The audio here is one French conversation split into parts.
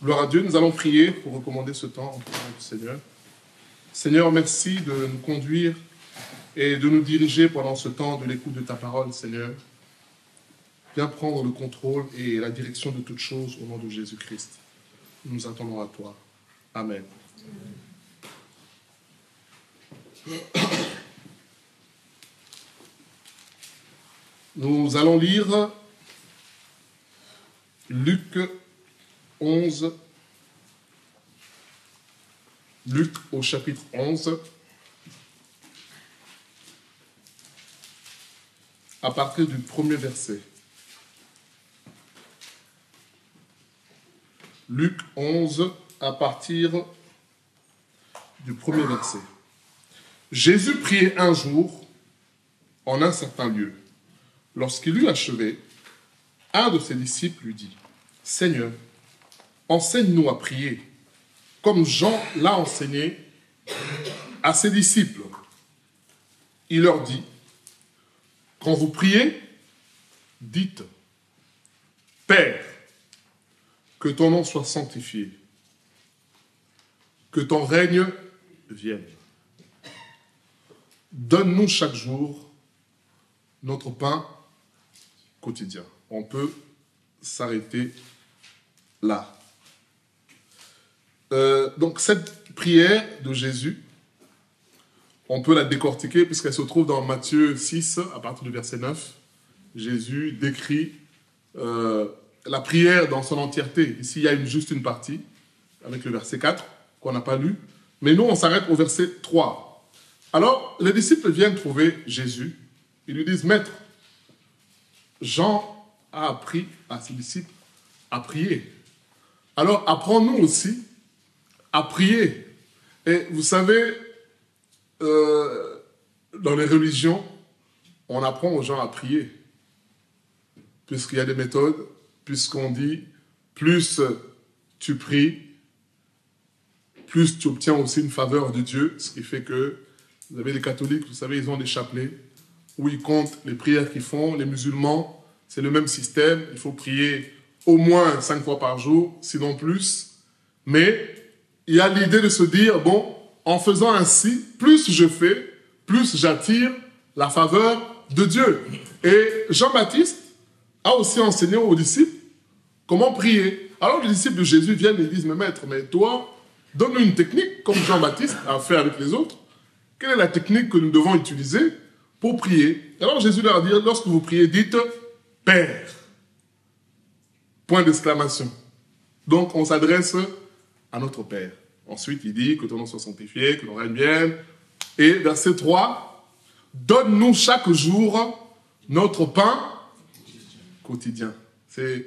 Gloire à Dieu, nous allons prier pour recommander ce temps en présence du Seigneur. Seigneur, merci de nous conduire et de nous diriger pendant ce temps de l'écoute de ta parole, Seigneur. Viens prendre le contrôle et la direction de toutes choses au nom de Jésus-Christ. Nous nous attendons à toi. Amen. Nous allons lire Luc 11, Luc au chapitre 11, à partir du premier verset. Luc 11, à partir du premier verset. Jésus priait un jour en un certain lieu. Lorsqu'il eut achevé, un de ses disciples lui dit, « Seigneur, enseigne-nous à prier, comme Jean l'a enseigné à ses disciples. » Il leur dit, « Quand vous priez, dites, « Père, que ton nom soit sanctifié, que ton règne vienne. Donne-nous chaque jour notre pain quotidien. » On peut s'arrêter là. Donc cette prière de Jésus, on peut la décortiquer puisqu'elle se trouve dans Matthieu 6, à partir du verset 9. Jésus décrit la prière dans son entièreté. Ici, il y a juste une partie, avec le verset 4, qu'on n'a pas lu. Mais nous, on s'arrête au verset 3. Alors, les disciples viennent trouver Jésus. Ils lui disent, « Maître, Jean a appris à ses disciples à prier. Alors, apprends-nous aussi à prier. » Et vous savez, dans les religions, on apprend aux gens à prier. Puisqu'il y a des méthodes, puisqu'on dit, plus tu pries, plus tu obtiens aussi une faveur de Dieu, ce qui fait que, vous avez les catholiques, vous savez, ils ont des chapelets, où ils comptent les prières qu'ils font. Les musulmans, c'est le même système, il faut prier au moins 5 fois par jour, sinon plus. Mais il y a l'idée de se dire, bon, en faisant ainsi, plus je fais, plus j'attire la faveur de Dieu. Et Jean-Baptiste a aussi enseigné aux disciples comment prier. Alors les disciples de Jésus viennent et disent, mais maître, mais toi, donne-nous une technique, comme Jean-Baptiste a fait avec les autres. Quelle est la technique que nous devons utiliser pour prier? Alors Jésus leur dit, lorsque vous priez, dites « Père ». Point d'exclamation. Donc on s'adresse à notre Père. Ensuite il dit que ton nom soit sanctifié, que ton règne vienne. Et verset 3, « Donne-nous chaque jour notre pain quotidien ». C'est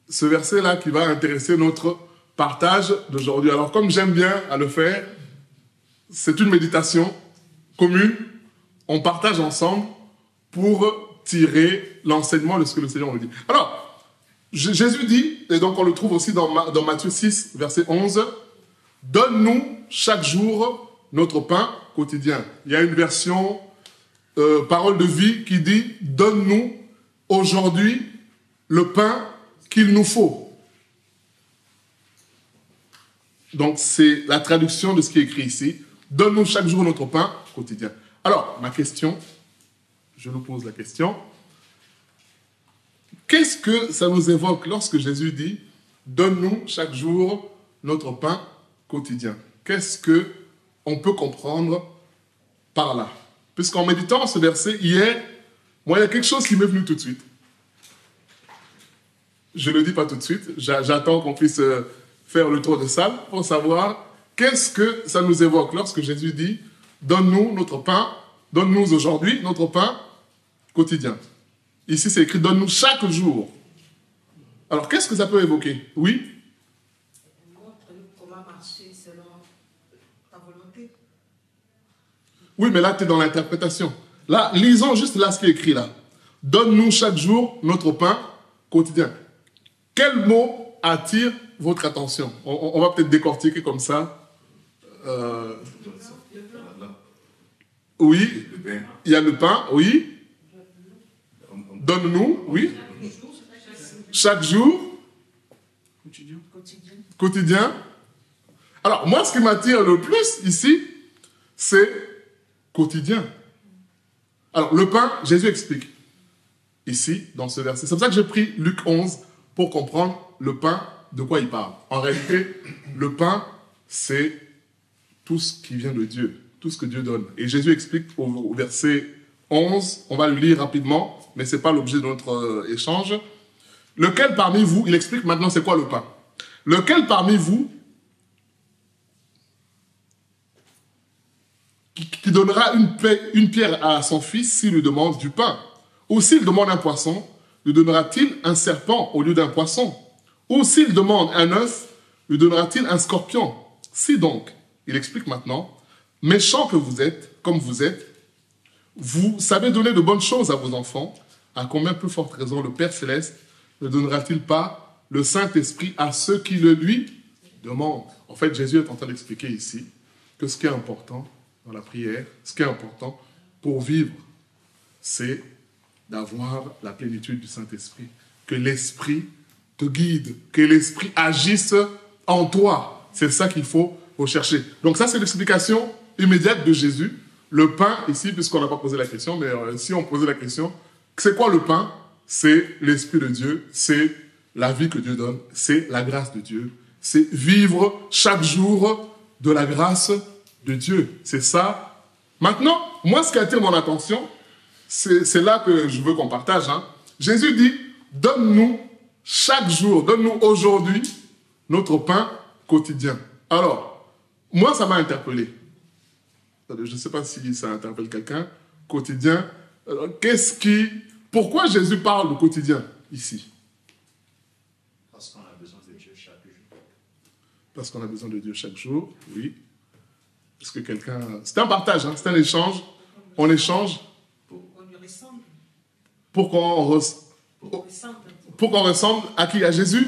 ce verset-là qui va intéresser notre partage d'aujourd'hui. Alors comme j'aime bien à le faire, c'est une méditation commune. On partage ensemble pour tirer l'enseignement de ce que le Seigneur nous dit. Alors, Jésus dit, et donc on le trouve aussi dans Matthieu 6, verset 11, « Donne-nous chaque jour notre pain quotidien ». Il y a une version parole de vie qui dit « Donne-nous aujourd'hui le pain qu'il nous faut ». Donc c'est la traduction de ce qui est écrit ici. « Donne-nous chaque jour notre pain quotidien ». Alors, ma question, je nous pose la question. Qu'est-ce que ça nous évoque lorsque Jésus dit « Donne-nous chaque jour notre pain quotidien ». Qu'est-ce qu'on peut comprendre par là? Puisqu'en méditant ce verset hier, moi, il y a quelque chose qui m'est venu tout de suite. Je ne le dis pas tout de suite, j'attends qu'on puisse faire le tour de salle pour savoir qu'est-ce que ça nous évoque lorsque Jésus dit « Donne-nous notre pain, donne-nous aujourd'hui notre pain quotidien ». Ici, c'est écrit « Donne-nous chaque jour ». Alors, qu'est-ce que ça peut évoquer? Oui? Montre-nous comment marcher selon ta volonté. Oui, mais là, tu es dans l'interprétation. Là, lisons juste là ce qui est écrit là. « Donne-nous chaque jour notre pain quotidien ». Quel mot attire votre attention? On va peut-être décortiquer comme ça. Oui, il y a le pain, oui. Donne-nous, oui. Chaque jour. Quotidien. Quotidien. Alors, moi, ce qui m'attire le plus ici, c'est quotidien. Alors, le pain, Jésus explique ici, dans ce verset. C'est pour ça que j'ai pris Luc 11 pour comprendre le pain, de quoi il parle. En réalité, le pain, c'est tout ce qui vient de Dieu, tout ce que Dieu donne. Et Jésus explique au verset 11, on va le lire rapidement, mais ce n'est pas l'objet de notre échange. Lequel parmi vous, il explique maintenant c'est quoi le pain. Lequel parmi vous qui donnera une pierre à son fils s'il lui demande du pain? Ou s'il demande un poisson, lui donnera-t-il un serpent au lieu d'un poisson? Ou s'il demande un œuf, lui donnera-t-il un scorpion? Si donc, il explique maintenant, méchants que vous êtes, comme vous êtes, vous savez donner de bonnes choses à vos enfants, à combien plus forte raison le Père Céleste ne donnera-t-il pas le Saint-Esprit à ceux qui le lui demandent? En fait, Jésus est en train d'expliquer ici que ce qui est important dans la prière, ce qui est important pour vivre, c'est d'avoir la plénitude du Saint-Esprit. Que l'Esprit te guide, que l'Esprit agisse en toi. C'est ça qu'il faut rechercher. Donc ça, c'est l'explication immédiate de Jésus. Le pain, ici, puisqu'on n'a pas posé la question, mais si on posait la question, c'est quoi le pain? C'est l'Esprit de Dieu, c'est la vie que Dieu donne, c'est la grâce de Dieu, c'est vivre chaque jour de la grâce de Dieu. C'est ça. Maintenant, moi, ce qui attire mon attention, c'est là que je veux qu'on partage. Hein. Jésus dit, donne-nous chaque jour, donne-nous aujourd'hui notre pain quotidien. Alors, moi, ça m'a interpellé. Je ne sais pas si ça interpelle quelqu'un. Quotidien, pourquoi Jésus parle de quotidien ici? Parce qu'on a besoin de Dieu chaque jour. Parce qu'on a besoin de Dieu chaque jour, oui. Parce que quelqu'un... C'est un partage, hein, c'est un échange. On échange. Pour qu'on lui ressemble. Pour qu'on ressemble à qui? À Jésus?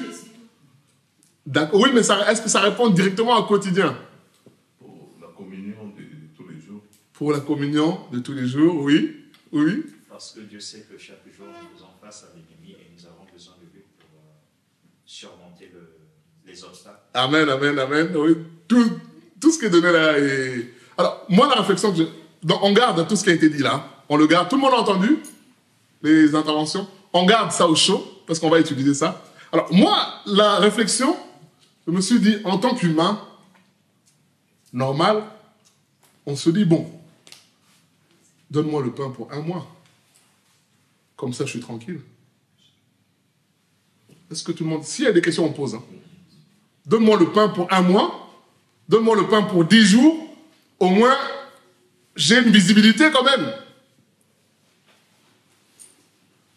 Oui, mais est-ce que ça répond directement au quotidien? Pour la communion de tous les jours. Pour la communion de tous les jours, oui. Oui. Parce que Dieu sait que chaque jour, nous faisons face à l'ennemi et nous avons besoin de lui pour surmonter les obstacles. Amen, amen, amen. Oui. Tout ce qui est donné là est... Alors, moi, la réflexion que j'ai... Donc, on garde tout ce qui a été dit là. On le garde. Tout le monde a entendu les interventions. On garde ça au chaud parce qu'on va utiliser ça. Alors, moi, la réflexion, je me suis dit, en tant qu'humain, normal, on se dit, bon, donne-moi le pain pour un mois. Comme ça, je suis tranquille. Est-ce que tout le monde... S'il y a des questions, on pose. Hein. Donne-moi le pain pour un mois. Donne-moi le pain pour 10 jours. Au moins, j'ai une visibilité quand même.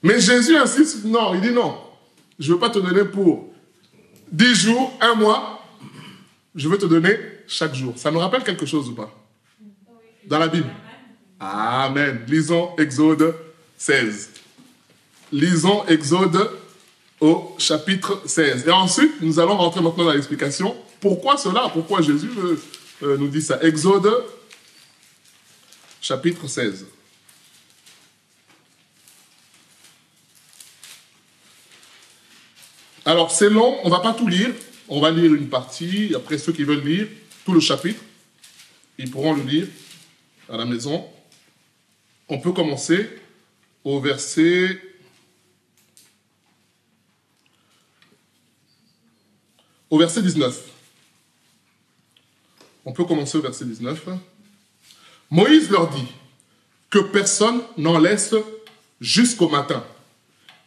Mais Jésus insiste, non, il dit non. Je ne veux pas te donner pour 10 jours, un mois. Je veux te donner chaque jour. Ça nous rappelle quelque chose ou pas? Dans la Bible. Amen. Lisons Exode 16. Lisons Exode au chapitre 16. Et ensuite, nous allons rentrer maintenant dans l'explication. Pourquoi cela? Pourquoi Jésus nous dit ça? Exode chapitre 16. Alors, c'est long, on ne va pas tout lire. On va lire une partie. Après, ceux qui veulent lire tout le chapitre, ils pourront le lire à la maison. On peut commencer au verset 19. On peut commencer au verset 19. Moïse leur dit que personne n'en laisse jusqu'au matin.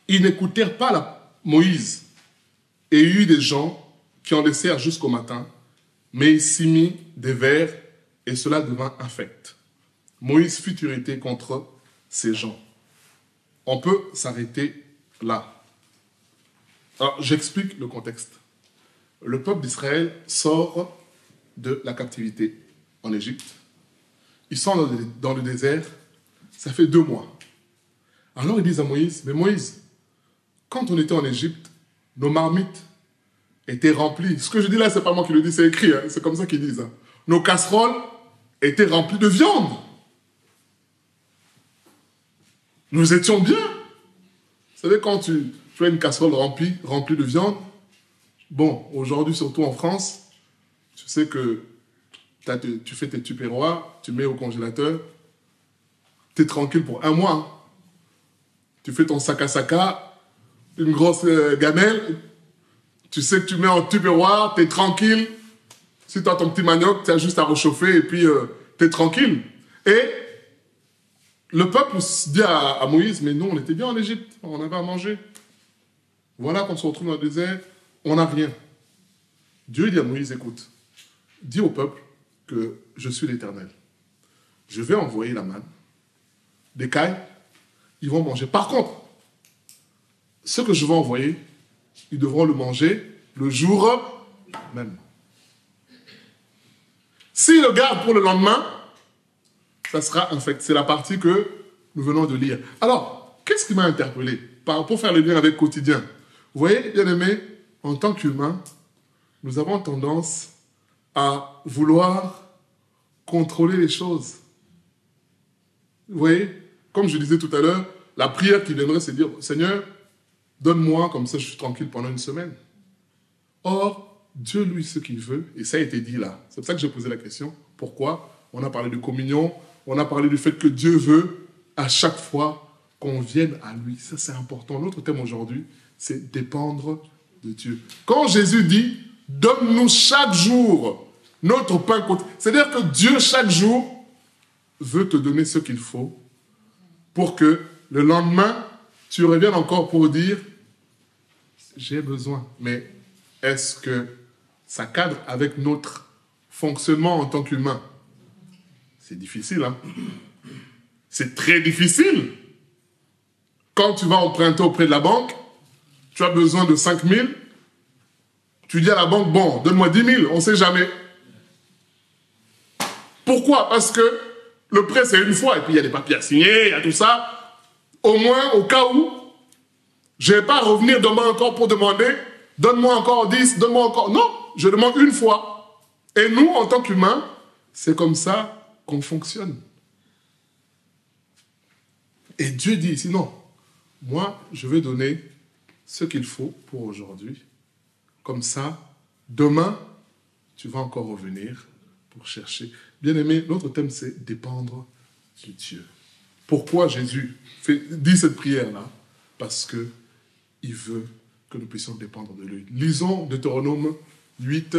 Ils n'écoutèrent pas Moïse. Et il y eut des gens qui en laissèrent jusqu'au matin, mais il s'y mit des vers et cela devint infect. Moïse fut irrité contre ces gens. On peut s'arrêter là. Alors, j'explique le contexte. Le peuple d'Israël sort de la captivité en Égypte. Ils sont dans le désert, ça fait 2 mois. Alors ils disent à Moïse, mais Moïse, quand on était en Égypte, nos marmites étaient remplies. Ce que je dis là, c'est pas moi qui le dis, c'est écrit, hein, c'est comme ça qu'ils disent. Hein. Nos casseroles étaient remplies de viande. Nous étions bien. Vous savez, quand tu as une casserole remplie de viande, Bon, aujourd'hui, surtout en France, tu sais que tu fais tes tupperwares, tu mets au congélateur, tu es tranquille pour 1 mois. Hein. Tu fais ton saka, une grosse gamelle, tu sais que tu mets en tupperware, tu es tranquille. Si tu as ton petit manioc, tu as juste à réchauffer et puis tu es tranquille. Et le peuple dit à Moïse, mais nous, on était bien en Égypte, on avait à manger. Voilà qu'on se retrouve dans le désert, on n'a rien. Dieu dit à Moïse, écoute, dis au peuple que je suis l'Éternel. Je vais envoyer la manne, des cailles, ils vont manger. Par contre, ce que je vais envoyer, ils devront le manger le jour même. S'ils le gardent pour le lendemain, ça sera infect. C'est la partie que nous venons de lire. Alors, qu'est-ce qui m'a interpellé pour faire le lien avec quotidien? Vous voyez, bien aimé, en tant qu'humains, nous avons tendance à vouloir contrôler les choses. Vous voyez, comme je disais tout à l'heure, la prière qui viendrait, c'est dire, Seigneur, donne-moi, comme ça je suis tranquille pendant 1 semaine. Or, Dieu, lui, ce qu'il veut, et ça a été dit là. C'est pour ça que j'ai posé la question. Pourquoi? On a parlé de communion, on a parlé du fait que Dieu veut à chaque fois qu'on vienne à lui. Ça, c'est important. Notre thème aujourd'hui, c'est dépendre de Dieu. Quand Jésus dit, donne-nous chaque jour notre pain quotidien, c'est-à-dire que Dieu, chaque jour, veut te donner ce qu'il faut pour que le lendemain, tu reviennes encore pour dire, j'ai besoin. Mais est-ce que ça cadre avec notre fonctionnement en tant qu'humain? C'est difficile, hein? C'est très difficile. Quand tu vas emprunter auprès de la banque, tu as besoin de 5 000, tu dis à la banque, bon, donne-moi 10 000, on ne sait jamais. Pourquoi? Parce que le prêt, c'est une fois, et puis il y a des papiers à signer, il y a tout ça. Au moins, au cas où, je ne vais pas revenir demain encore pour demander, donne-moi encore 10, donne-moi encore... Non, je demande une fois. Et nous, en tant qu'humains, c'est comme ça qu'on fonctionne. Et Dieu dit ici, non, moi, je vais donner ce qu'il faut pour aujourd'hui. Comme ça, demain, tu vas encore revenir pour chercher. Bien aimé, notre thème, c'est dépendre de Dieu. Pourquoi Jésus dit cette prière-là? Parce qu'il veut que nous puissions dépendre de lui. Lisons Deutéronome 8,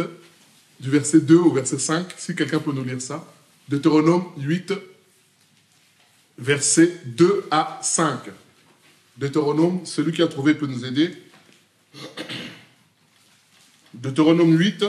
du verset 2 au verset 5, si quelqu'un peut nous lire ça. Deutéronome 8, versets 2 à 5. Deutéronome, celui qui a trouvé peut nous aider. Deutéronome 8.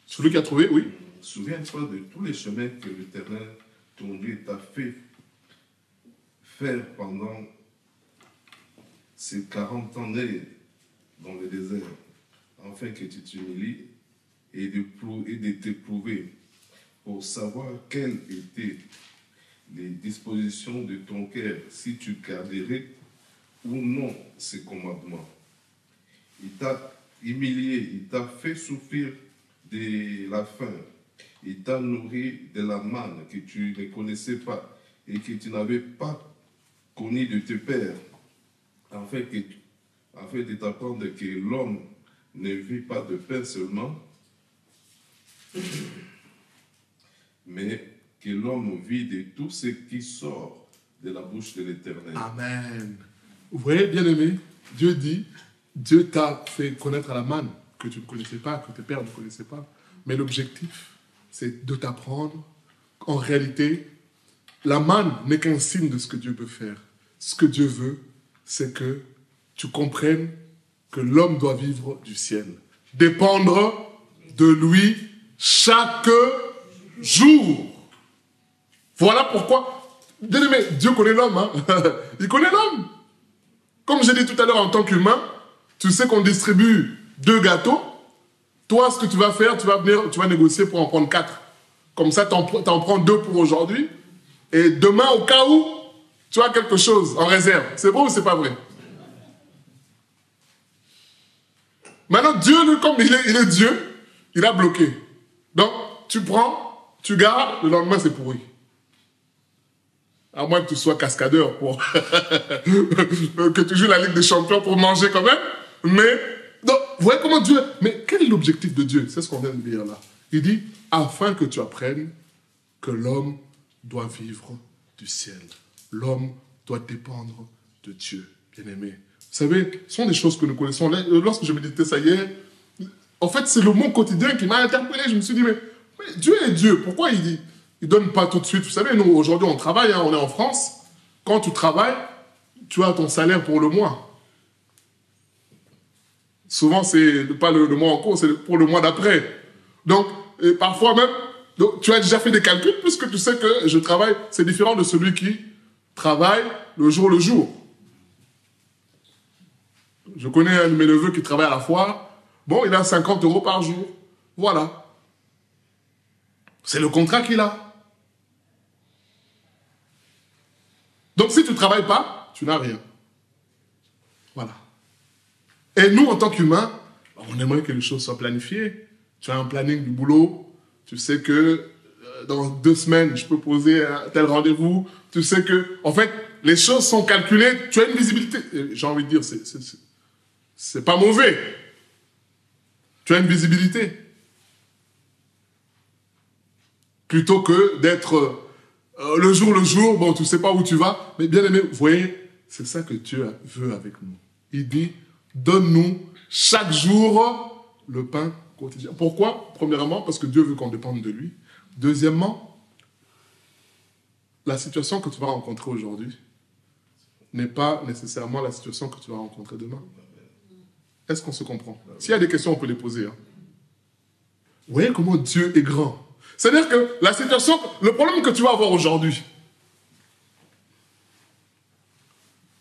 Celui qui a trouvé, oui. Souviens-toi de tous les chemins que l'Éternel, ton Dieu, t'a fait faire pendant ces 40 années dans le désert, afin que tu t'humilies et de t'éprouver pour savoir quelles étaient les dispositions de ton cœur, si tu garderais ou non ces commandements. Il t'a humilié, il t'a fait souffrir de la faim, il t'a nourri de la manne que tu ne connaissais pas et que tu n'avais pas connu de tes pères, afin de t'apprendre que l'homme ne vit pas de pain seulement, mais que l'homme vit de tout ce qui sort de la bouche de l'Éternel. Amen. Vous voyez, bien aimé, Dieu dit, Dieu t'a fait connaître la manne que tu ne connaissais pas, que tes pères ne connaissaient pas. Mais l'objectif, c'est de t'apprendre qu'en réalité, la manne n'est qu'un signe de ce que Dieu peut faire. Ce que Dieu veut, c'est que tu comprennes que l'homme doit vivre du ciel. Dépendre de lui chaque jour. Voilà pourquoi, bien aimé, Dieu connaît l'homme. Hein? Il connaît l'homme. Comme j'ai dit tout à l'heure, en tant qu'humain, tu sais qu'on distribue 2 gâteaux. Toi, ce que tu vas faire, tu vas négocier pour en prendre 4. Comme ça, tu en prends 2 pour aujourd'hui. Et demain, au cas où, tu as quelque chose en réserve. C'est vrai ou c'est pas vrai? Maintenant, Dieu, lui, comme il est Dieu, il a bloqué. Donc, tu prends, tu gardes, le lendemain c'est pourri. À moins que tu sois cascadeur pour que tu joues la Ligue des Champions pour manger quand même. Mais, donc, vous voyez comment Dieu... Mais quel est l'objectif de Dieu? C'est ce qu'on vient de lire là. Il dit, afin que tu apprennes que l'homme doit vivre du ciel. L'homme doit dépendre de Dieu, bien-aimé. Vous savez, ce sont des choses que nous connaissons. Lorsque je méditais ça hier, en fait, c'est le monde quotidien qui m'a interpellé. Je me suis dit, mais Dieu est Dieu. Pourquoi il dit? Il ne donne pas tout de suite. Vous savez, nous, aujourd'hui, on travaille, hein, on est en France. Quand tu travailles, tu as ton salaire pour le mois. Souvent, c'est pas le mois en cours, c'est pour le mois d'après. Donc, et parfois même, donc, tu as déjà fait des calculs, puisque tu sais que je travaille, c'est différent de celui qui travaille le jour. Je connais un de mes neveux qui travaille à la foire. Bon, il a 50 € par jour. Voilà. C'est le contrat qu'il a. Donc, si tu ne travailles pas, tu n'as rien. Voilà. Et nous, en tant qu'humains, on aimerait que les choses soient planifiées. Tu as un planning du boulot. Tu sais que dans 2 semaines, je peux poser un tel rendez-vous. Tu sais que, en fait, les choses sont calculées. Tu as une visibilité. J'ai envie de dire, c'est pas mauvais. Tu as une visibilité. Plutôt que d'être le jour, bon, tu ne sais pas où tu vas. Mais bien aimé, vous voyez, c'est ça que Dieu veut avec nous. Il dit, donne-nous chaque jour le pain quotidien. Pourquoi? Premièrement, parce que Dieu veut qu'on dépende de lui. Deuxièmement, la situation que tu vas rencontrer aujourd'hui n'est pas nécessairement la situation que tu vas rencontrer demain. Est-ce qu'on se comprend? S'il y a des questions, on peut les poser. Hein. Vous voyez comment Dieu est grand? C'est-à-dire que la situation, le problème que tu vas avoir aujourd'hui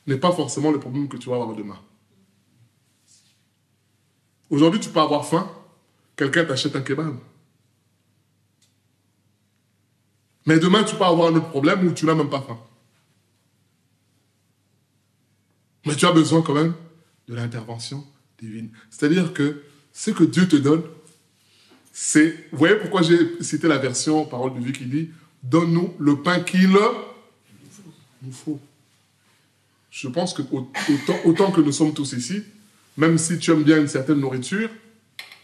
n'est pas forcément le problème que tu vas avoir demain. Aujourd'hui, tu peux avoir faim, quelqu'un t'achète un kebab. Mais demain, tu peux avoir un autre problème où tu n'as même pas faim. Mais tu as besoin quand même de l'intervention divine. C'est-à-dire que ce que Dieu te donne, c'est... Vous voyez pourquoi j'ai cité la version Parole de vie qui dit « Donne-nous le pain qu'il nous faut ». Je pense que autant que nous sommes tous ici, même si tu aimes bien une certaine nourriture,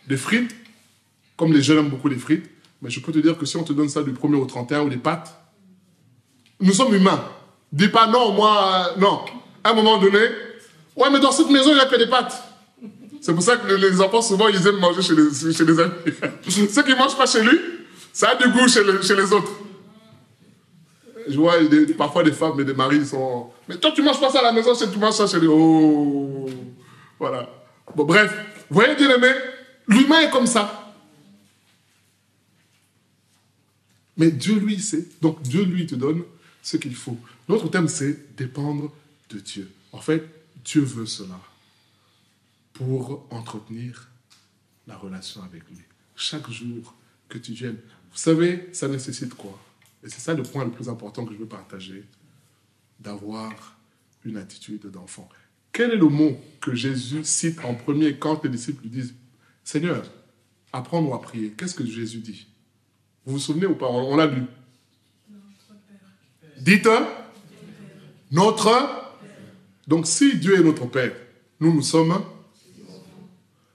des frites, comme les jeunes aiment beaucoup les frites, mais je peux te dire que si on te donne ça du 1er au 31 ou des pâtes, nous sommes humains. Dis pas non, moi, non. À un moment donné, ouais, mais dans cette maison, il n'y a que des pâtes. C'est pour ça que les enfants, souvent, ils aiment manger chez les amis. Ceux qui ne mangent pas chez lui, ça a du goût chez les autres. Je vois parfois des femmes et des maris, ils sont... Mais toi, tu ne manges pas ça à la maison, tu manges ça chez lui. Oh, voilà. Bon, bref, vous voyez, bien aimé, l'humain est comme ça. Mais Dieu, lui, sait. Donc, Dieu, lui, te donne ce qu'il faut. Notre thème, c'est dépendre de Dieu. En fait, Dieu veut cela pour entretenir la relation avec lui. Chaque jour que tu viennes. Vous savez, ça nécessite quoi? Et c'est ça le point le plus important que je veux partager. D'avoir une attitude d'enfant. Quel est le mot que Jésus cite en premier quand les disciples lui disent « Seigneur, apprends-nous à prier ». Qu'est-ce que Jésus dit? Vous vous souvenez ou pas? On l'a lu. Dites notre. Donc si Dieu est notre Père, nous sommes. Vous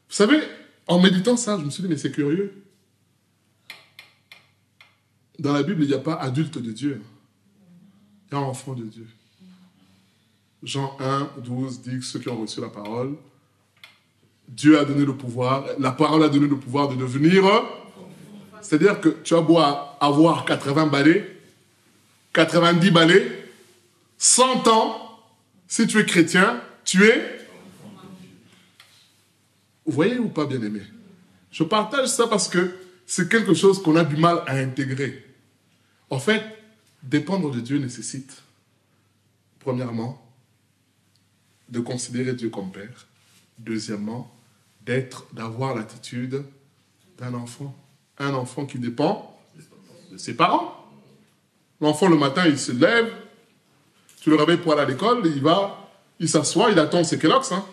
savez, en méditant ça, je me suis dit, mais c'est curieux. Dans la Bible, il n'y a pas adulte de Dieu. Il y a enfant de Dieu. Jean 1, 12 dit que ceux qui ont reçu la parole, Dieu a donné le pouvoir, la parole a donné le pouvoir de devenir. C'est-à-dire que tu as beau avoir 80 balais, 90 balais, 100 ans, si tu es chrétien, tu es... Vous voyez ou pas, bien-aimé? Je partage ça parce que c'est quelque chose qu'on a du mal à intégrer. En fait, dépendre de Dieu nécessite, premièrement, de considérer Dieu comme Père. Deuxièmement, d'avoir l'attitude d'un enfant. Un enfant qui dépend de ses parents. L'enfant, le matin, il se lève, tu le réveilles pour aller à l'école, il s'assoit, il attend ses Kellogg's, hein.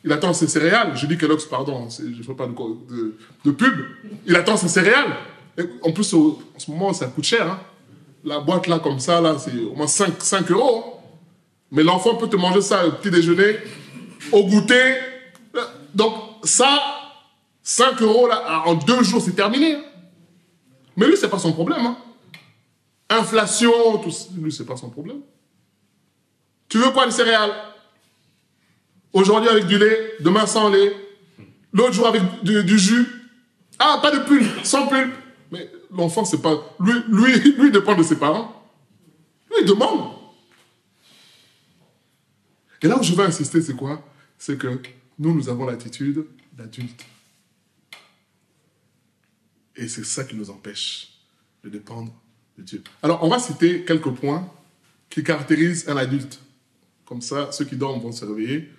Il attend ses céréales. Je dis Kellogg's, pardon, je ne fais pas de pub. Il attend ses céréales. Et en plus, en ce moment, ça coûte cher. Hein. La boîte là, comme ça, là, c'est au moins 5 euros. Hein. Mais l'enfant peut te manger ça au petit déjeuner, au goûter. Donc ça, 5 euros là, en 2 jours, c'est terminé. Hein. Mais lui, c'est pas son problème. Hein. Inflation, tout ça, lui, c'est pas son problème. Tu veux quoi, les céréales? Aujourd'hui avec du lait, demain sans lait. L'autre jour avec du jus. Ah, pas de pulpe, sans pulpe. Mais l'enfant, c'est pas... Lui dépend de ses parents. Lui, il demande. Et là où je veux insister, c'est quoi? C'est que nous avons l'attitude d'adulte. Et c'est ça qui nous empêche de dépendre de Dieu. Alors, on va citer quelques points qui caractérisent un adulte. Comme ça, ceux qui dorment vont se réveiller.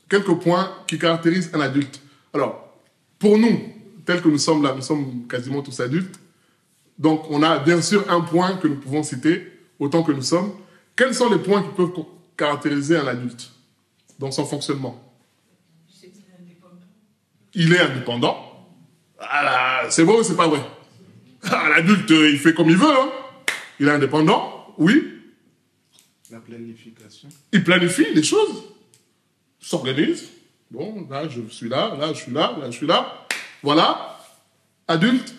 Quelques points qui caractérisent un adulte. Alors, pour nous, tels que nous sommes là, nous sommes quasiment tous adultes. Donc, on a bien sûr un point que nous pouvons citer, autant que nous sommes. Quels sont les points qui peuvent caractériser un adulte dans son fonctionnement? Il est indépendant. Ah, c'est vrai ou c'est pas vrai? Ah, l'adulte, il fait comme il veut. Hein. Il est indépendant, oui. La planification. Il planifie les choses. S'organise. Bon, là, je suis là, là, je suis là, là, je suis là. Voilà. Adulte.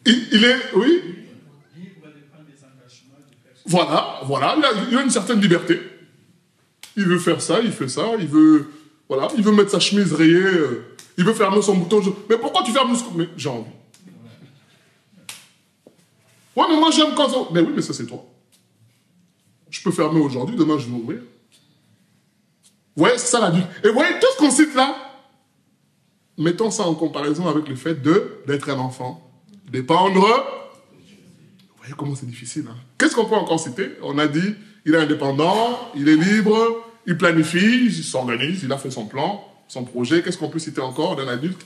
Il est, oui. Voilà. Il a une certaine liberté. Il veut faire ça, il fait ça, il veut mettre sa chemise rayée, il veut fermer son bouton. Mais pourquoi tu fermes ce... Mais j'ai envie. Ouais, mais moi j'aime quand ça... Mais oui, mais ça c'est toi. Je peux fermer aujourd'hui, demain je vais ouvrir. Vous voyez, c'est ça l'adulte. Et vous voyez, tout ce qu'on cite là, mettons ça en comparaison avec le fait d'être un enfant. Dépendre. Vous voyez comment c'est difficile. Hein? Qu'est-ce qu'on peut encore citer? On a dit, il est indépendant, il est libre, il planifie, il s'organise, il a fait son plan, son projet. Qu'est-ce qu'on peut citer encore d'un adulte?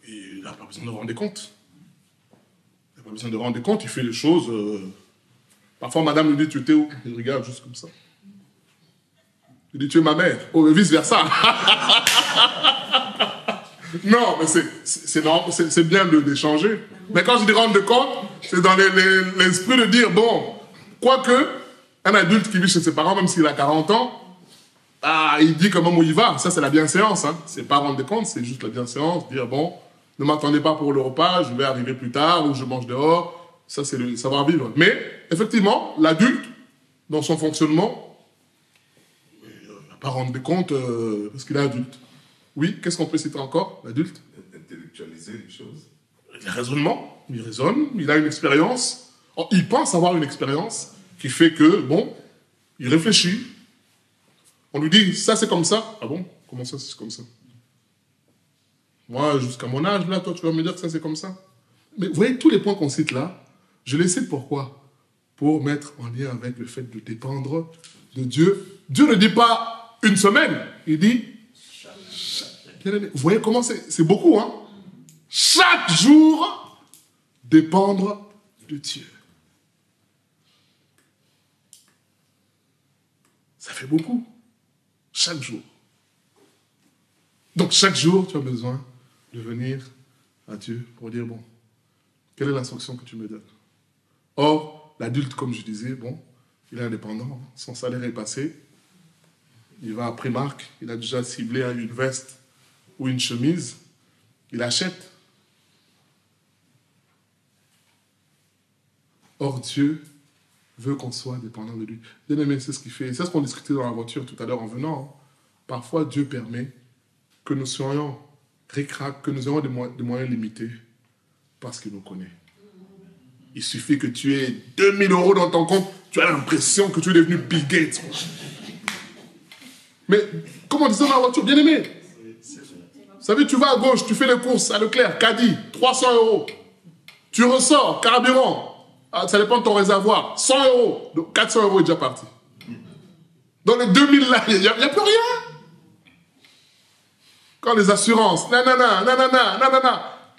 Il n'a pas besoin de rendre des comptes. Il n'a pas besoin de rendre des comptes, il fait les choses... Parfois, madame lui dit, tu étais où? Il regarde juste comme ça. Il dit, tu es ma mère. Oh, vice-versa. Non, mais c'est bien d'échanger. Mais quand je dis rendre compte, c'est dans l'esprit de dire, bon, quoique, un adulte qui vit chez ses parents, même s'il a 40 ans, il dit quand même où il va. Ça, c'est la bienséance. Hein. C'est pas rendre compte, c'est juste la bienséance. Dire, bon, ne m'attendez pas pour le repas, je vais arriver plus tard, ou je mange dehors. Ça, c'est le savoir-vivre. Mais, effectivement, l'adulte, dans son fonctionnement, il ne va pas rendre des comptes parce qu'il est adulte. Oui, qu'est-ce qu'on peut citer encore, l'adulte? Intellectualiser les choses. Il a raisonnement, il raisonne, il a une expérience. Il pense avoir une expérience qui fait que, bon, il réfléchit. On lui dit, ça c'est comme ça. Ah bon? Comment ça c'est comme ça? Moi, jusqu'à mon âge, là, toi, tu vas me dire que ça c'est comme ça? Mais vous voyez, tous les points qu'on cite là, je les cite pourquoi? Pour mettre en lien avec le fait de dépendre de Dieu. Dieu ne dit pas une semaine, il dit... Vous voyez comment c'est beaucoup, hein? Chaque jour, dépendre de Dieu. Ça fait beaucoup. Chaque jour. Donc chaque jour, tu as besoin de venir à Dieu pour dire, bon, quelle est l'instruction que tu me donnes? Or, l'adulte, comme je disais, bon, il est indépendant, son salaire est passé, il va à Primark, il a déjà ciblé une veste ou une chemise, il achète. Or, Dieu veut qu'on soit dépendant de lui. Bien aimé, c'est ce qu'il fait. C'est ce qu'on discutait dans la voiture tout à l'heure en venant. Parfois, Dieu permet que nous soyons ric-rac, que nous ayons des moyens limités, parce qu'il nous connaît. Il suffit que tu aies 2000 € dans ton compte, tu as l'impression que tu es devenu Bill Gates. Mais, comme on disait dans la voiture, bien aimé, vous savez, tu vas à gauche, tu fais les courses à Leclerc, caddie, 300 €. Tu ressors, carburant, ça dépend de ton réservoir, 100 €. Donc 400 € est déjà parti. Dans les 2000 là, il n'y a plus rien. Quand les assurances, nanana,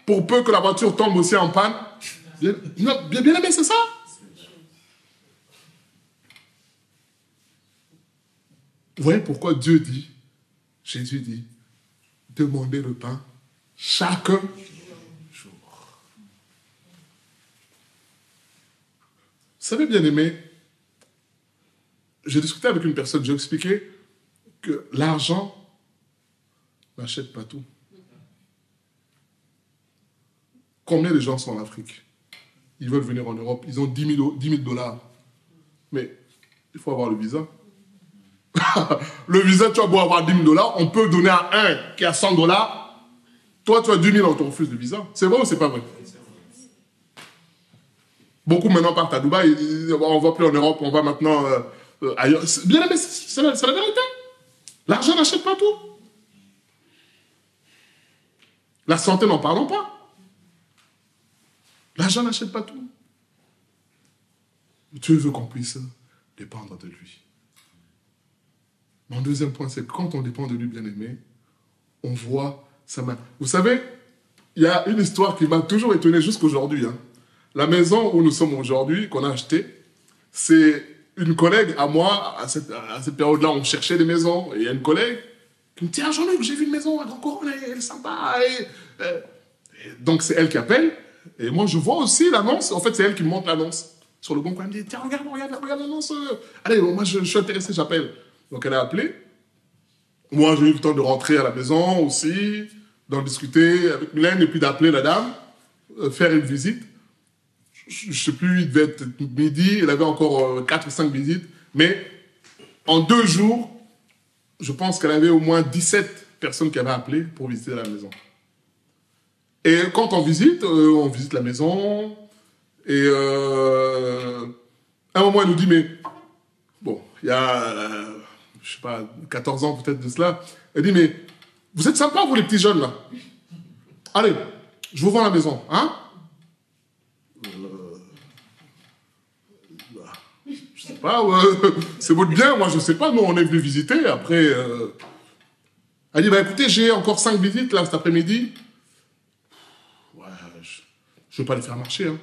pour peu que la voiture tombe aussi en panne, bien aimé, c'est ça. Vous voyez pourquoi Dieu dit, Jésus dit, demander le pain chaque jour. Vous savez, bien aimé, j'ai discuté avec une personne, j'ai expliqué que l'argent n'achète pas tout. Combien de gens sont en Afrique? Ils veulent venir en Europe, ils ont 10 000 $. Mais il faut avoir le visa. Le visa, tu as beau avoir 10 000 $, on peut donner à un qui a 100 $. Toi, tu as 10 000 $, on te refuse le visa. C'est vrai ou c'est pas vrai? Beaucoup maintenant partent à Dubaï, on ne va plus en Europe, on va maintenant ailleurs. Bien aimé, c'est la vérité. L'argent n'achète pas tout. La santé, n'en parlons pas. L'argent n'achète pas tout. Dieu veut qu'on puisse dépendre de lui. Mon deuxième point, c'est que quand on dépend de lui, bien aimé, on voit sa main. Vous savez, il y a une histoire qui m'a toujours étonné jusqu'aujourd'hui. La maison où nous sommes aujourd'hui, qu'on a achetée, c'est une collègue à moi, à cette période-là, on cherchait des maisons, et il y a une collègue qui me dit « Ah, Jean-Luc, j'ai vu une maison à Grand Couronne, elle est sympa. » Donc, c'est elle qui appelle, et moi, je vois aussi l'annonce. En fait, c'est elle qui me montre l'annonce sur le bon coin. Elle me dit « Tiens, regarde l'annonce. Allez, moi, je suis intéressé, j'appelle. » Donc, elle a appelé. Moi, j'ai eu le temps de rentrer à la maison aussi, d'en discuter avec Mylène, et puis d'appeler la dame, faire une visite. Je ne sais plus, il devait être midi, il avait encore 4 ou 5 visites, mais en 2 jours, je pense qu'elle avait au moins 17 personnes qui avaient appelé pour visiter la maison. Et quand on visite la maison, et à un moment, elle nous dit, mais bon, il y a, je sais pas, 14 ans peut-être de cela, elle dit, mais vous êtes sympas, vous les petits jeunes là. Allez, je vous vends la maison, hein? Je sais pas, c'est votre bien, moi je sais pas, nous on est venu visiter, après... Elle dit, bah écoutez, j'ai encore 5 visites là cet après-midi. Ouais, je ne veux pas les faire marcher. Hein.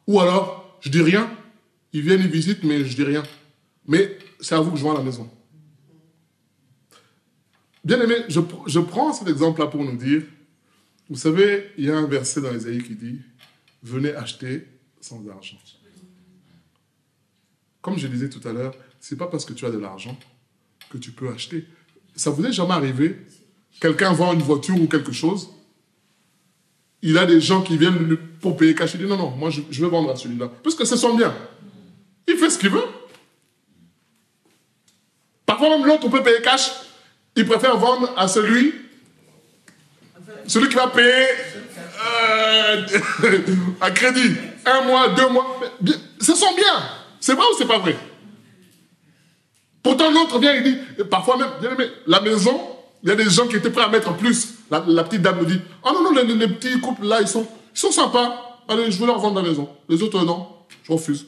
Ou alors, je dis rien, ils viennent, ils visitent, mais je dis rien. Mais c'est à vous que je vends la maison. Bien aimé, je prends cet exemple-là pour nous dire, vous savez, il y a un verset dans Ésaïe qui dit, venez acheter sans argent. Comme je disais tout à l'heure, ce n'est pas parce que tu as de l'argent que tu peux acheter. Ça vous est jamais arrivé? Quelqu'un vend une voiture ou quelque chose, il a des gens qui viennent pour payer cash. Il dit non, non, moi je vais vendre à celui-là. Parce que c'est son bien. Il fait ce qu'il veut. Parfois même l'autre, on peut payer cash. Il préfère vendre à celui qui va payer à crédit. 1 mois, 2 mois. C'est son bien. C'est vrai ou c'est pas vrai? Pourtant, l'autre vient et dit, parfois même, bien aimé, la maison, il y a des gens qui étaient prêts à mettre plus. La petite dame me dit, ah non, non, les petits couples là, ils sont sympas. Allez, je veux leur vendre la maison. Les autres, non, je refuse.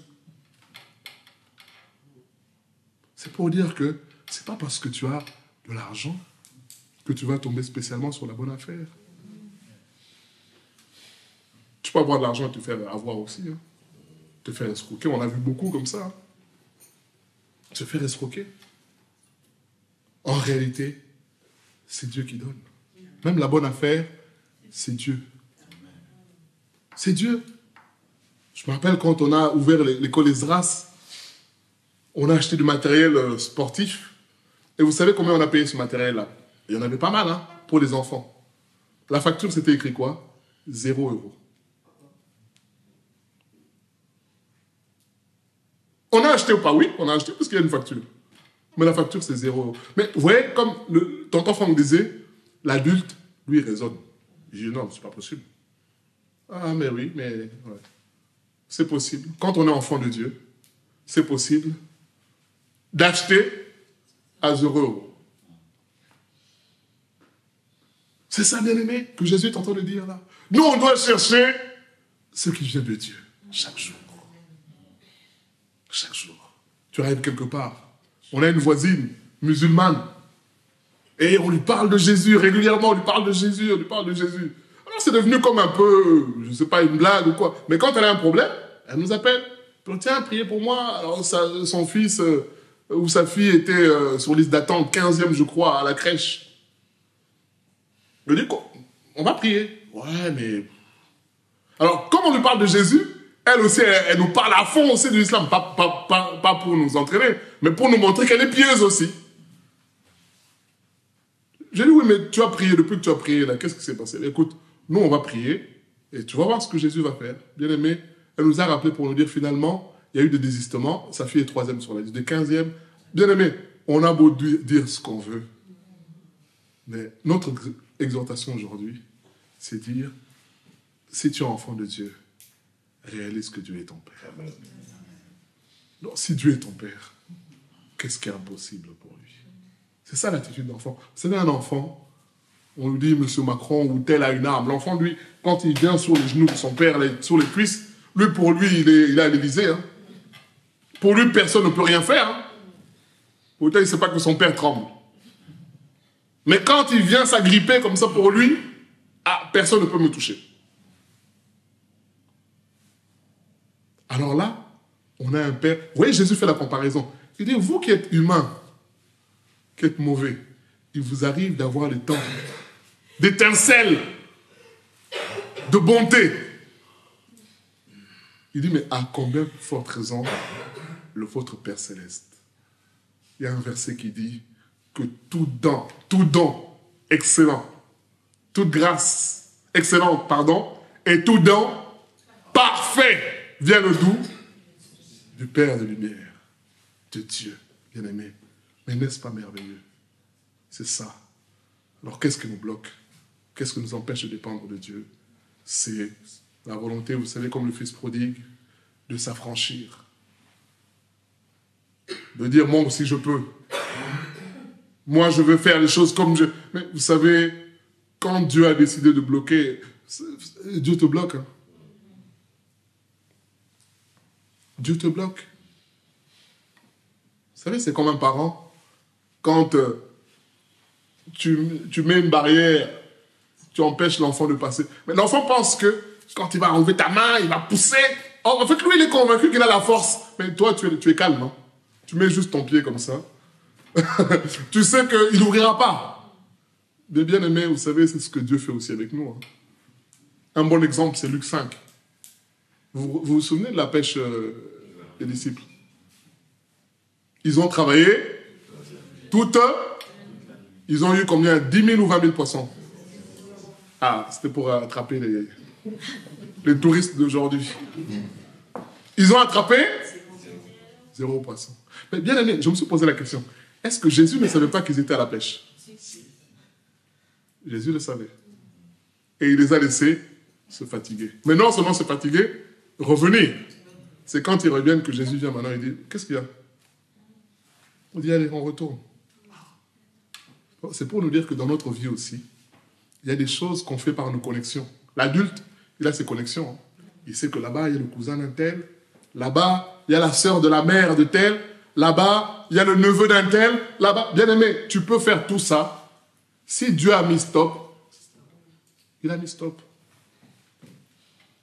C'est pour dire que c'est pas parce que tu as de l'argent que tu vas tomber spécialement sur la bonne affaire. Tu peux avoir de l'argent et te faire avoir aussi. Hein. Te faire escroquer, on a vu beaucoup comme ça. Hein. Se faire escroquer. En réalité, c'est Dieu qui donne. Même la bonne affaire, c'est Dieu. C'est Dieu. Je me rappelle quand on a ouvert l'école Esdras, on a acheté du matériel sportif. Et vous savez combien on a payé ce matériel-là? Il y en avait pas mal, hein, pour les enfants. La facture, c'était écrit quoi? 0 €. On a acheté ou pas? Oui, on a acheté parce qu'il y a une facture. Mais la facture, c'est 0 €. Mais vous voyez, comme tonton Franck disait, l'adulte, lui, raisonne. Il dit non, c'est pas possible. Ah, mais oui, mais ouais. C'est possible. Quand on est enfant de Dieu, c'est possible d'acheter à 0 €. C'est ça, bien-aimé, que Jésus est en train de dire là. Nous, on doit chercher ce qui vient de Dieu, chaque jour. Chaque jour. Tu arrives quelque part. On a une voisine musulmane. Et on lui parle de Jésus régulièrement. On lui parle de Jésus, on lui parle de Jésus. Alors c'est devenu comme un peu, je ne sais pas, une blague ou quoi. Mais quand elle a un problème, elle nous appelle. Tiens, priez pour moi. Alors son fils ou sa fille était sur liste d'attente, 15e, je crois, à la crèche. Je lui dis, on va prier. Ouais, mais... Alors, comme on lui parle de Jésus, elle aussi, elle nous parle à fond aussi de l'islam. Pas pour nous entraîner, mais pour nous montrer qu'elle est pieuse aussi. J'ai dit, oui, mais tu as prié, depuis que tu as prié, là, qu'est-ce qui s'est passé? Écoute, nous, on va prier, et tu vas voir ce que Jésus va faire. Bien aimé, elle nous a rappelé pour nous dire, finalement, il y a eu des désistements, sa fille est 3e sur la liste, de 15e. Bien aimé, on a beau dire ce qu'on veut, mais notre exhortation aujourd'hui, c'est dire, si tu es enfant de Dieu, réalise que Dieu est ton Père. Amen. Donc, si Dieu est ton Père, qu'est-ce qui est impossible pour lui? C'est ça l'attitude d'enfant. Vous savez, un enfant, on lui dit, Monsieur Macron, ou tel a une arme. L'enfant, lui, quand il vient sur les genoux de son père, sur les cuisses, lui, pour lui, il est à l'Élysée. Hein. Pour lui, personne ne peut rien faire. Hein. Pourtant, il ne sait pas que son père tremble. Mais quand il vient s'agripper comme ça pour lui, personne ne peut me toucher. Alors là, on a un père. Vous voyez, Jésus fait la comparaison. Il dit, vous qui êtes humains, qui êtes mauvais, il vous arrive d'avoir les temps d'étincelles, de bonté. Il dit, mais à combien de forte raison le votre Père Céleste? Il y a un verset qui dit que tout don excellent, toute grâce excellente, pardon, et tout don parfait vient le d'où? Du Père de lumière, de Dieu, bien-aimé. Mais n'est-ce pas merveilleux? C'est ça. Alors qu'est-ce qui nous bloque? Qu'est-ce qui nous empêche de dépendre de Dieu? C'est la volonté, vous savez, comme le fils prodigue, de s'affranchir. De dire, moi aussi je peux. Moi je veux faire les choses comme je... Mais vous savez, quand Dieu a décidé de bloquer, Dieu te bloque. Hein. Dieu te bloque. Vous savez, c'est comme un parent. Quand tu mets une barrière, tu empêches l'enfant de passer. Mais l'enfant pense que quand il va enlever ta main, il va pousser. En fait, lui, il est convaincu qu'il a la force. Mais toi, tu es calme. Hein? Tu mets juste ton pied comme ça. Tu sais qu'il n'ouvrira pas. Mais bien aimé, vous savez, c'est ce que Dieu fait aussi avec nous. Hein. Un bon exemple, c'est Luc 5. Vous vous souvenez de la pêche des disciples? Ils ont travaillé toutes. Ils ont eu combien? 10 000 ou 20 000 poissons. C'était pour attraper les touristes d'aujourd'hui. Ils ont attrapé 0 poisson. Mais bien aimé, je me suis posé la question. Est-ce que Jésus ne savait pas qu'ils étaient à la pêche? Jésus le savait. Et il les a laissés se fatiguer. Mais non seulement se fatiguer, revenir. C'est quand ils reviennent que Jésus vient maintenant et dit, qu'est-ce qu'il y a? On dit, allez, on retourne. C'est pour nous dire que dans notre vie aussi, il y a des choses qu'on fait par nos connexions. L'adulte, il a ses connexions. Il sait que là-bas, il y a le cousin d'un tel. Là-bas, il y a la sœur de la mère de tel. Là-bas, il y a le neveu d'un tel. Là-bas, bien aimé, tu peux faire tout ça. Si Dieu a mis stop, il a mis stop.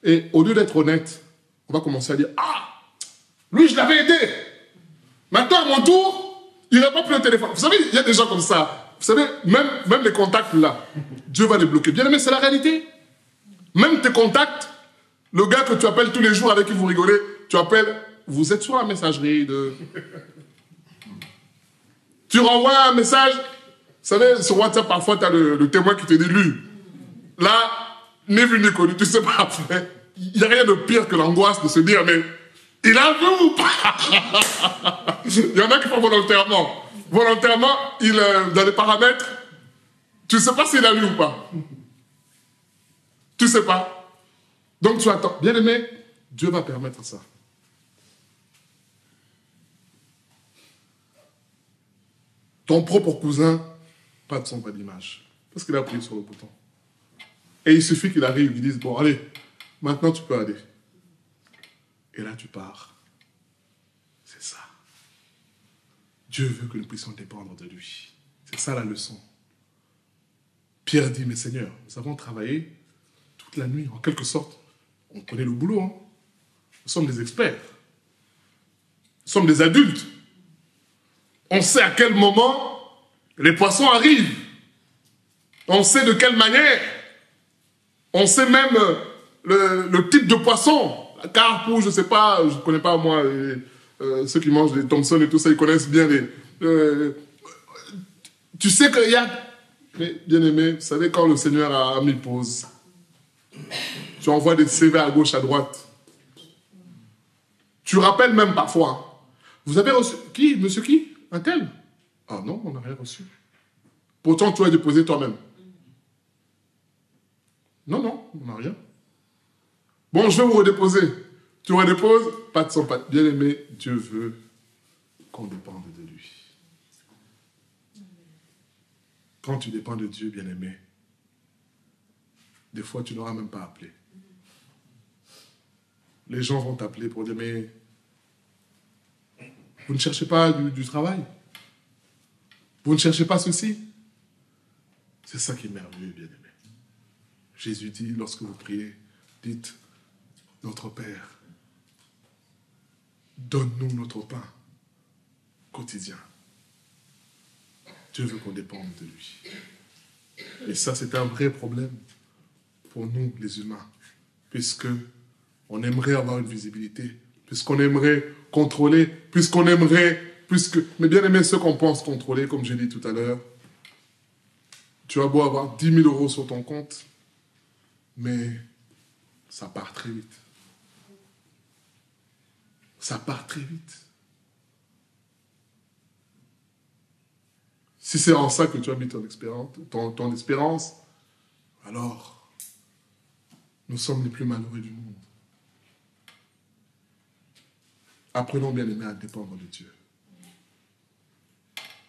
Et au lieu d'être honnête, on va commencer à dire, lui, je l'avais aidé. Maintenant, à mon tour, il ne répond plus au téléphone. Vous savez, il y a des gens comme ça. Vous savez, même les contacts là, Dieu va les bloquer. Bien aimé, c'est la réalité. Même tes contacts, le gars que tu appelles tous les jours avec qui vous rigolez, tu appelles, vous êtes sur la messagerie de... Tu renvoies un message, vous savez, sur WhatsApp, parfois, tu as le témoin qui te dit, lui, là, ni vu ni connu, tu sais pas après. Il n'y a rien de pire que l'angoisse de se dire, mais il a vu ou pas? Il y en a qui font volontairement. Volontairement, dans les paramètres, tu ne sais pas s'il a lu ou pas. Tu ne sais pas. Donc tu attends. Bien aimé, Dieu va permettre ça. Ton propre cousin, pas de son, pas d'image. Parce qu'il a appuyé sur le bouton. Et il suffit qu'il arrive, il dise, bon, allez, maintenant tu peux aller. Et là, tu pars. C'est ça. Dieu veut que nous puissions dépendre de lui. C'est ça la leçon. Pierre dit, mais Seigneur, nous avons travaillé toute la nuit. En quelque sorte, on connaît le boulot. Hein. Nous sommes des experts. Nous sommes des adultes. On sait à quel moment les poissons arrivent. On sait de quelle manière. On sait même le type de poisson. La carpe ou je ne sais pas, je ne connais pas moi, ceux qui mangent des Thompson et tout ça, ils connaissent bien les... tu sais qu'il y a... Mais bien aimé, vous savez quand le Seigneur a mis pause, tu envoies des CV à gauche, à droite. Tu rappelles même parfois. Vous avez reçu... Qui? Monsieur qui? Un tel? Ah non, on n'a rien reçu. Pourtant, tu as déposé toi-même. Non, non, on n'a rien. Bon, je vais vous redéposer. Tu redéposes, pas de son pas. Bien aimé, Dieu veut qu'on dépende de lui. Quand tu dépends de Dieu, bien aimé, des fois, tu n'auras même pas appelé. Les gens vont t'appeler pour dire, mais vous ne cherchez pas du travail? Vous ne cherchez pas ceci? C'est ça qui est merveilleux, bien aimé. Jésus dit, lorsque vous priez, dites, notre Père, donne-nous notre pain quotidien. Dieu veut qu'on dépende de lui. Et ça, c'est un vrai problème pour nous, les humains, puisque on aimerait avoir une visibilité, puisqu'on aimerait contrôler, puisqu'on aimerait, mais bien aimé, ceux qu'on pense contrôler, comme j'ai dit tout à l'heure, tu as beau avoir 10 000 € sur ton compte, mais ça part très vite. Ça part très vite. Si c'est en ça que tu as mis ton espérance, alors nous sommes les plus malheureux du monde. Apprenons bien aimé à dépendre de Dieu.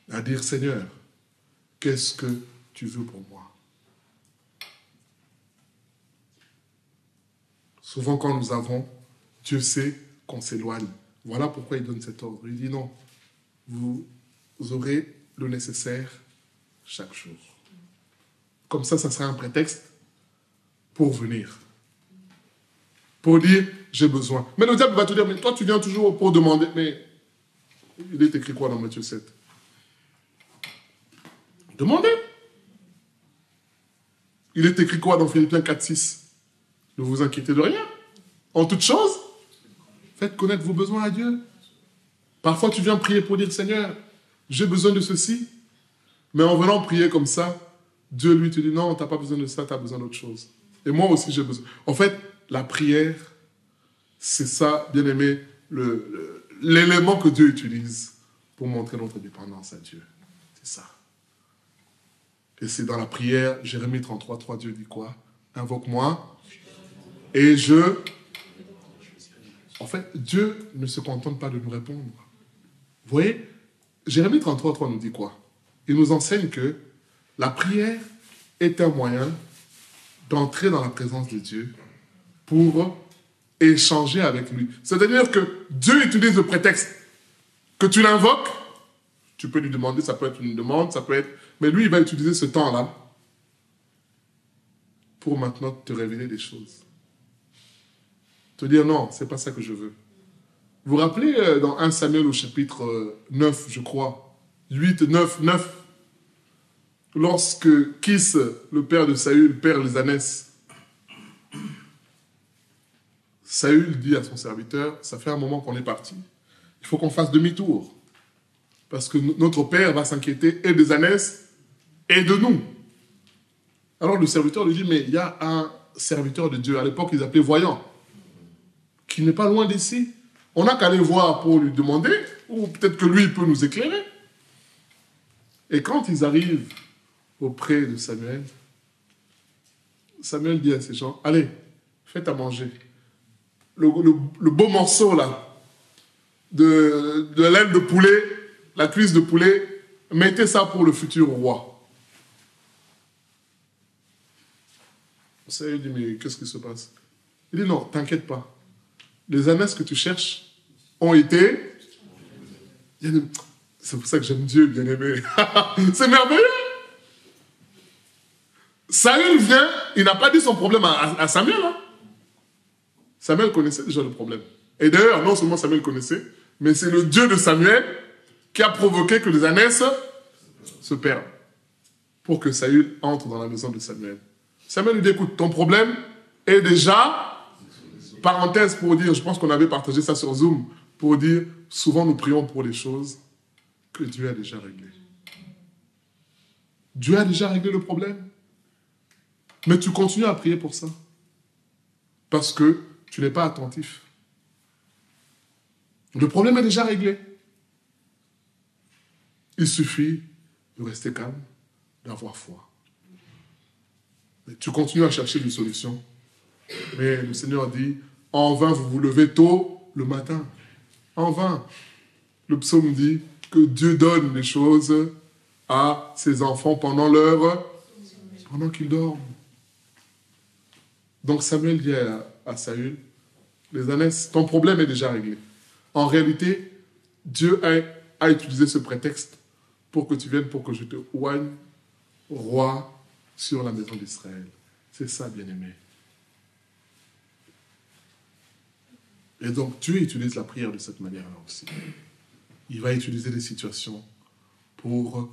À dire, Seigneur, qu'est-ce que tu veux pour moi? Souvent quand nous avons, Dieu sait qu'on s'éloigne. Voilà pourquoi il donne cet ordre. Il dit non, vous aurez le nécessaire chaque jour. Comme ça sera un prétexte pour venir. Pour dire, j'ai besoin. Mais le diable va te dire, mais toi tu viens toujours pour demander. Mais il est écrit quoi dans Matthieu 7? Demandez. Il est écrit quoi dans Philippiens 4:6? Ne vous inquiétez de rien. En toute chose, faites connaître vos besoins à Dieu. Parfois, tu viens prier pour dire, Seigneur, j'ai besoin de ceci. Mais en venant prier comme ça, Dieu lui te dit, non, tu n'as pas besoin de ça, tu as besoin d'autre chose. Et moi aussi, j'ai besoin. En fait, la prière, c'est ça, bien aimé, l'élément que Dieu utilise pour montrer notre dépendance à Dieu. C'est ça. Et c'est dans la prière, Jérémie 33:3, Dieu dit quoi? Invoque-moi. Et en fait, Dieu ne se contente pas de nous répondre. Vous voyez, Jérémie 33:3 nous dit quoi? Il nous enseigne que la prière est un moyen d'entrer dans la présence de Dieu pour échanger avec lui. C'est-à-dire que Dieu utilise le prétexte que tu l'invoques, tu peux lui demander, ça peut être une demande, ça peut être... Mais lui, il va utiliser ce temps-là pour maintenant te révéler des choses. Te dire non, c'est pas ça que je veux. Vous vous rappelez dans 1 Samuel au chapitre 9, je crois, 8, 9, lorsque Kis, le père de Saül, perd les ânesses, Saül dit à son serviteur, ça fait un moment qu'on est parti, il faut qu'on fasse demi-tour, parce que notre père va s'inquiéter et des ânesses et de nous. Alors le serviteur lui dit, mais il y a un serviteur de Dieu, à l'époque ils appelaient voyant, qui n'est pas loin d'ici. On n'a qu'à aller voir pour lui demander, ou peut-être que lui il peut nous éclairer. Et quand ils arrivent auprès de Samuel, Samuel dit à ces gens, allez, faites à manger. Le beau morceau là, de l'aile de poulet, la cuisse de poulet, mettez ça pour le futur roi. Samuel dit, mais qu'est-ce qui se passe? Il dit, non, t'inquiète pas. Les ânesses que tu cherches ont été... C'est pour ça que j'aime Dieu, bien aimé. C'est merveilleux. Saül vient, il n'a pas dit son problème à Samuel. Hein. Samuel connaissait déjà le problème. Et d'ailleurs, non seulement Samuel connaissait, mais c'est le Dieu de Samuel qui a provoqué que les ânesses se perdent. pour que Saül entre dans la maison de Samuel. Samuel lui dit, écoute, ton problème est déjà, parenthèse pour dire, je pense qu'on avait partagé ça sur Zoom, pour dire, souvent nous prions pour les choses que Dieu a déjà réglées. Dieu a déjà réglé le problème. Mais tu continues à prier pour ça. Parce que tu n'es pas attentif. Le problème est déjà réglé. Il suffit de rester calme, d'avoir foi. Mais tu continues à chercher une solution. Mais le Seigneur dit, en vain vous vous levez tôt le matin. En vain. Le psaume dit que Dieu donne les choses à ses enfants pendant qu'ils dorment. Donc Samuel dit à Saül, les ânesses, ton problème est déjà réglé. En réalité, Dieu a utilisé ce prétexte pour que tu viennes, pour que je te oigne roi sur la maison d'Israël. C'est ça, bien-aimé. Et donc, Dieu utilise la prière de cette manière-là aussi. Il va utiliser des situations pour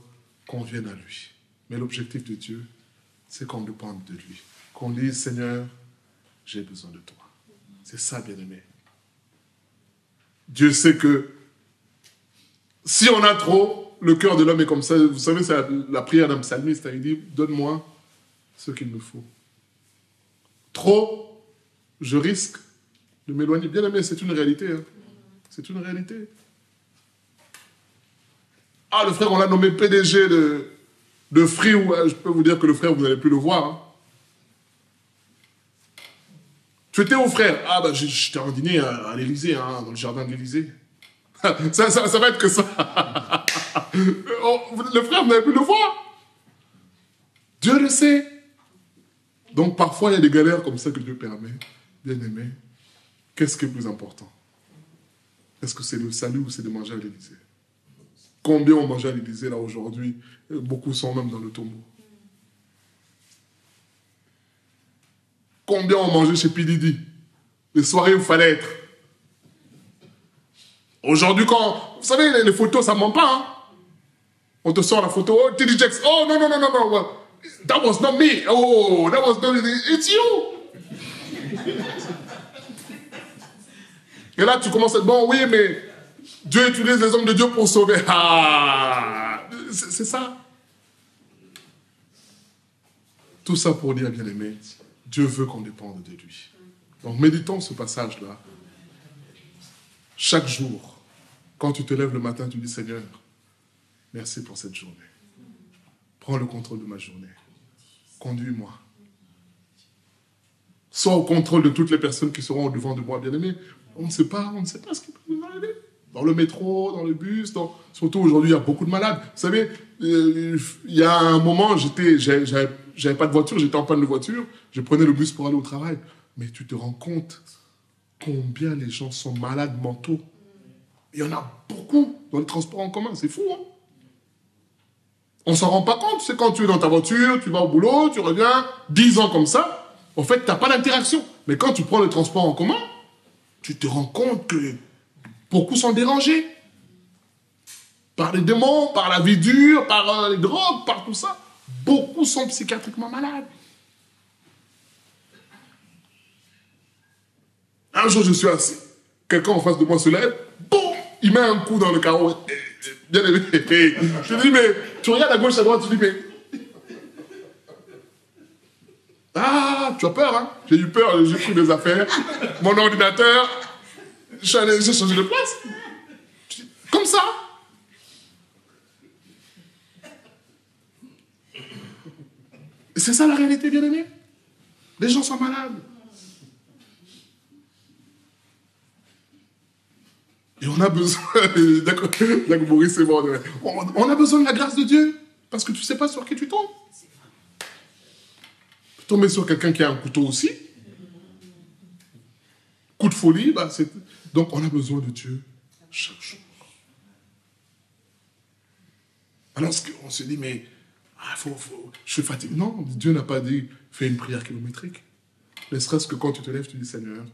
qu'on vienne à lui. Mais l'objectif de Dieu, c'est qu'on dépende de lui. Qu'on dise, Seigneur, j'ai besoin de toi. C'est ça, bien-aimé. Dieu sait que si on a trop, le cœur de l'homme est comme ça. Vous savez, c'est la prière d'un psalmiste. Il dit, donne-moi ce qu'il me faut. Trop, je risque de m'éloigner. Bien-aimé, c'est une réalité. Hein. C'est une réalité. Ah, le frère, on l'a nommé PDG de Free. Je peux vous dire que le frère, vous n'allez plus le voir. Hein. Tu étais où, frère? Ah, bah, j'étais en dîner à l'Élysée, hein, dans le jardin de l'Élysée. ça va être que ça. Le frère, vous n'allez plus le voir. Dieu le sait. Donc, parfois, il y a des galères comme ça que Dieu permet. Bien aimé, qu'est-ce qui est plus important? Est-ce que c'est le salut ou c'est de manger à l'Élysée? Combien ont mangé à l'Élysée, là, aujourd'hui? Beaucoup sont même dans le tombeau. Combien ont mangé chez Pididi? Les soirées où il fallait être. Aujourd'hui, quand... Vous savez, les photos, ça ne ment pas. Hein? On te sort la photo. Oh, TD Jakes. Oh, non. That was not me. Oh, that was not... It's you. Et là, tu commences à dire, bon, oui, mais Dieu utilise les hommes de Dieu pour sauver. Ah, c'est ça. Tout ça pour dire, bien aimé, Dieu veut qu'on dépende de lui. Donc, méditons ce passage-là. Chaque jour, quand tu te lèves le matin, tu dis, Seigneur, merci pour cette journée. Prends le contrôle de ma journée. Conduis-moi. Sois au contrôle de toutes les personnes qui seront au devant de moi, bien aimé. On ne sait pas ce qui peut nous arriver. Dans le métro, dans le bus, surtout aujourd'hui, il y a beaucoup de malades. Vous savez, il y a un moment, j'avais pas de voiture, j'étais en panne de voiture, je prenais le bus pour aller au travail. Mais tu te rends compte combien les gens sont malades mentaux. Il y en a beaucoup dans les transports en commun, c'est fou, hein? On ne s'en rend pas compte, c'est quand tu es dans ta voiture, tu vas au boulot, tu reviens, 10 ans comme ça, en fait, tu n'as pas d'interaction. Mais quand tu prends le transport en commun, tu te rends compte que beaucoup sont dérangés. Par les démons, par la vie dure, par les drogues, par tout ça. Beaucoup sont psychiatriquement malades. Un jour, je suis assis. Quelqu'un en face de moi se lève. Boum! Il met un coup dans le carreau. Bien aimé. Je dis, mais tu regardes à gauche, à droite, tu dis, mais... Ah, tu as peur, hein? J'ai eu peur, j'ai pris des affaires. Mon ordinateur, j'ai changé de place. Comme ça. Et c'est ça la réalité, bien aimé. Les gens sont malades. Et on a besoin, d'accord, Maurice, c'est bon. On a besoin de la grâce de Dieu, parce que tu ne sais pas sur qui tu tombes. Tu tombes sur quelqu'un qui a un couteau aussi. Coup de folie, bah c'est... Donc on a besoin de Dieu chaque jour. Alors on se dit, mais je suis fatigué. Non, Dieu n'a pas dit, fais une prière kilométrique. Ne serait-ce que quand tu te lèves, tu dis, Seigneur,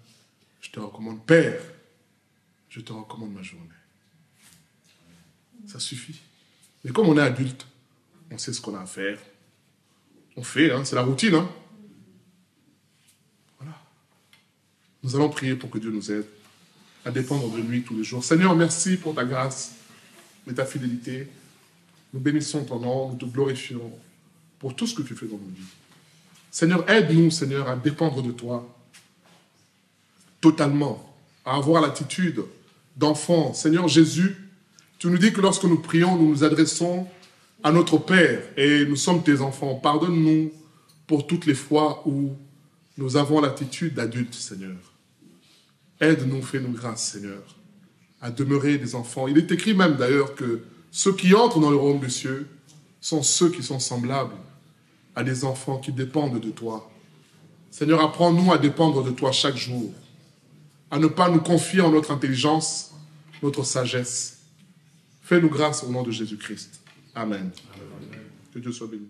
je te recommande, Père, je te recommande ma journée. Ça suffit. Mais comme on est adulte, on sait ce qu'on a à faire, On fait, hein, c'est la routine. Hein. Voilà. Nous allons prier pour que Dieu nous aide à dépendre de lui tous les jours. Seigneur, merci pour ta grâce et ta fidélité. Nous bénissons ton nom, nous te glorifions pour tout ce que tu fais dans nos vies. Seigneur, aide-nous, Seigneur, à dépendre de toi totalement, à avoir l'attitude d'enfant. Seigneur Jésus, tu nous dis que lorsque nous prions, nous nous adressons à notre Père et nous sommes tes enfants. Pardonne-nous pour toutes les fois où nous avons l'attitude d'adulte, Seigneur. Aide-nous, fais-nous grâce, Seigneur, à demeurer des enfants. Il est écrit même d'ailleurs que ceux qui entrent dans le royaume des cieux sont ceux qui sont semblables à des enfants qui dépendent de toi. Seigneur, apprends-nous à dépendre de toi chaque jour, à ne pas nous confier en notre intelligence, notre sagesse. Fais-nous grâce au nom de Jésus-Christ. Amen. Que Dieu soit béni.